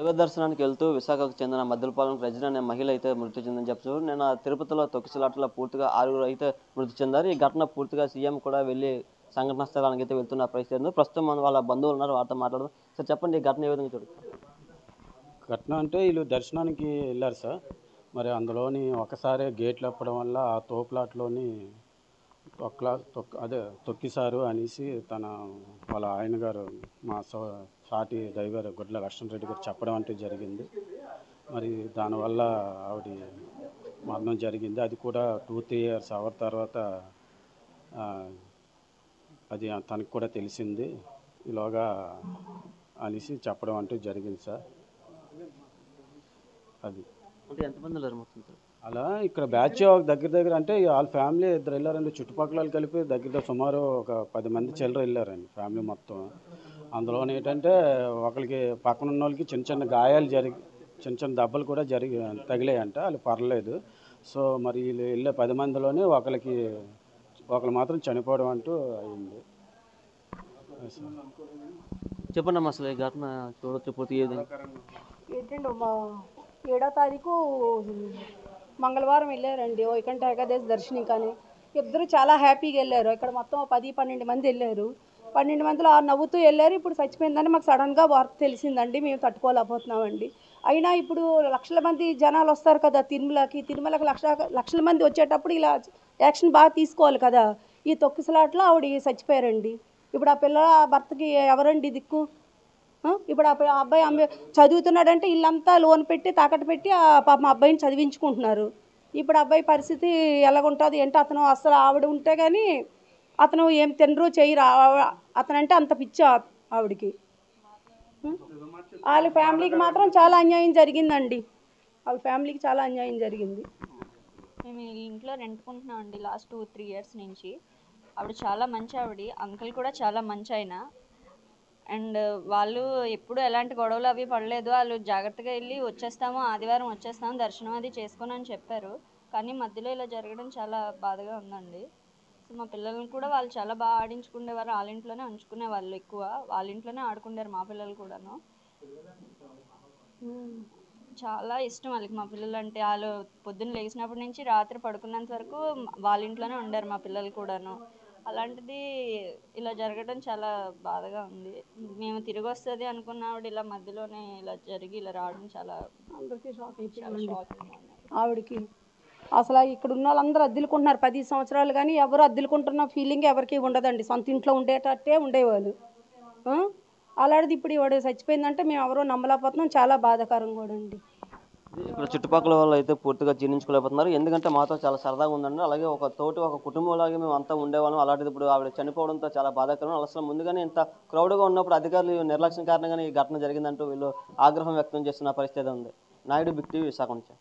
దైవ దర్శనానికి వెళ్తూ విశాఖకు చెందిన మద్దెలపాలెం రజని అనే మహిళ అయితే మృతి చెందని చెప్పచ్చు. నేను తిరుపతిలో తొక్కిసలాటలో పూర్తిగా 6 అయితే మృతి చెందారు. ఈ ఘటన పూర్తిగా సీఎం కూడా వెళ్ళి సంఘటన స్థలానికి అయితే వెళ్తున్న పరిస్థితి ఉంది. ప్రస్తుతం మన వాళ్ళ బంధువులు ఉన్నారు, వారితో మాట్లాడదాం. సార్ చెప్పండి, ఈ ఘటన ఏ విధంగా చూడొచ్చు? ఘటన అంటే వీళ్ళు దర్శనానికి వెళ్ళారు సార్. మరి అందులోని ఒకసారి గేట్లు అప్పడం వల్ల ఆ తోపులాట్లోని తొక్కిసారు అనేసి వాళ్ళ ఆయన గారు మా సాటి డ్రైవర్ గుడ్ల లక్ష్మణరెడ్డి గారు చెప్పడం అంటే జరిగింది. మరి దానివల్ల ఆవిడ మరణం జరిగింది. అది కూడా 2-3 ఇయర్స్ అవర్ తర్వాత అది తనకు కూడా తెలిసింది. ఈలోగా అనేసి చెప్పడం అంటూ జరిగింది సార్. అది అంటే ఎంతమంది ఉన్నారు మొత్తం? అలా ఇక్కడ బ్యాచ్ దగ్గర అంటే వాళ్ళ ఫ్యామిలీ ఇద్దరు వెళ్ళారండి. చుట్టుపక్కల వాళ్ళు కలిపి దగ్గర సుమారు ఒక 10 మంది చిల్లర వెళ్ళారండి ఫ్యామిలీ మొత్తం. అందులో ఏంటంటే ఒకరికి పక్కన ఉన్న వాళ్ళకి చిన్న చిన్న గాయాలు చిన్న చిన్న దెబ్బలు కూడా తగిలాయంట. వాళ్ళు పర్లేదు. సో మరి వీళ్ళు వెళ్ళే 10 మందిలోనే ఒకరు మాత్రం చనిపోవడం అంటూ అయింది. చెప్పండి అమ్మా, అసలు ఈ ఘటన చూడొచ్చు పూర్తి ఏంటండి 7వ తారీఖు మంగళవారం వెళ్ళారండి వైకుంఠ ఏకాదశి దర్శనం. కానీ ఇద్దరు చాలా హ్యాపీగా వెళ్ళారు. ఇక్కడ మొత్తం 10-12 మంది వెళ్ళారు. 12 మందిలో నవ్వుతూ వెళ్ళారు. ఇప్పుడు చచ్చిపోయిందని మాకు సడన్గా వార్త తెలిసిందండి. మేము తట్టుకోలేకపోతున్నామండి. అయినా ఇప్పుడు లక్షల మంది జనాలు వస్తారు కదా తిరుమలకి లక్షల మంది వచ్చేటప్పుడు ఇలా యాక్షన్ బాగా తీసుకోవాలి కదా. ఈ తొక్కిసలాట్లో ఆవిడ చచ్చిపోయారండి. ఇప్పుడు ఆ పిల్ల భర్తకి ఎవరండి దిక్కు? ఇప్పుడు ఆ అబ్బాయి చదువుతున్నాడంటే ఇల్లంతా లోన్ పెట్టి తాకట్టు పెట్టి మా అబ్బాయిని చదివించుకుంటున్నారు. ఇప్పుడు అబ్బాయి పరిస్థితి ఎలాగుంటుంది ఏంటి? అతను అసలు ఆవిడ ఉంటే కానీ అతను ఏం తినరు చేయరు. అతనంటే అంత పిచ్చి ఆవిడకి. వాళ్ళ ఫ్యామిలీకి మాత్రం చాలా అన్యాయం జరిగిందండి. వాళ్ళ ఫ్యామిలీకి చాలా అన్యాయం జరిగింది. మేము ఈ ఇంట్లో రెంట్కుంటున్నాం అండి లాస్ట్ 2-3 ఇయర్స్ నుంచి. ఆవిడ చాలా మంచి ఆవిడ. అంకుల్ కూడా చాలా మంచి ఆయన. అండ్ వాళ్ళు ఎప్పుడు ఎలాంటి గొడవలు అవి పడలేదు. వాళ్ళు జాగ్రత్తగా వెళ్ళి వచ్చేస్తాము, ఆదివారం వచ్చేస్తాము, దర్శనం అది చేసుకొని అని చెప్పారు. కానీ మధ్యలో ఇలా జరగడం చాలా బాధగా ఉందండి. సో మా పిల్లల్ని కూడా వాళ్ళు చాలా బాగా ఆడించుకునేవారు. వాళ్ళ ఇంట్లోనే ఉంచుకునే వాళ్ళు, ఎక్కువ వాళ్ళ ఇంట్లోనే ఆడుకునేవారు మా పిల్లలు కూడాను. చాలా ఇష్టం వాళ్ళకి మా పిల్లలు అంటే. వాళ్ళు పొద్దున్న లేచినప్పటి నుంచి రాత్రి పడుకున్నంత వరకు వాళ్ళ ఇంట్లోనే ఉండారు మా పిల్లలు కూడాను. అలాంటిది ఇలా జరగడం చాలా బాధగా ఉంది. మేము తిరిగి వస్తుంది అనుకున్న ఆవిడ ఇలా మధ్యలోనే ఇలా జరిగి ఇలా రావడం చాలా అందరికీ షాక్ అయిపోయింది ఆవిడకి. అసలు ఇక్కడ ఉన్న వాళ్ళందరూ అద్దెలుకుంటున్నారు 10 సంవత్సరాలు. కానీ ఎవరు అద్దెలుకుంటున్న ఫీలింగ్ ఎవరికి ఉండదండి. సొంత ఇంట్లో ఉండేటట్టే ఉండేవాళ్ళు. అలాంటిది ఇప్పుడు ఇవాడు చచ్చిపోయిందంటే మేము ఎవరో నమ్మలేకపోతున్నాం. చాలా బాధాకరం కూడా అండి. ఇక్కడ చుట్టుపక్కల వాళ్ళు అయితే పూర్తిగా జీర్ణించుకోలేకపోతున్నారు. ఎందుకంటే మాతో చాలా సరదాగా ఉందండి. అలాగే ఒక కుటుంబంలాగే మేము అంతా ఉండేవాళ్ళం. అలాంటిది ఇప్పుడు ఆవిడ చనిపోవడంతో చాలా బాధాకరం. అసలు ముందుగానే ఇంత క్రౌడ్గా ఉన్నప్పుడు అధికారులు నిర్లక్ష్యం కారణంగానే ఈ ఘటన జరిగిందంటూ వీళ్ళు ఆగ్రహం వ్యక్తం చేస్తున్న పరిస్థితి ఉంది. నాయుడు బిగ్ టీవీ విశాఖ నుంచి.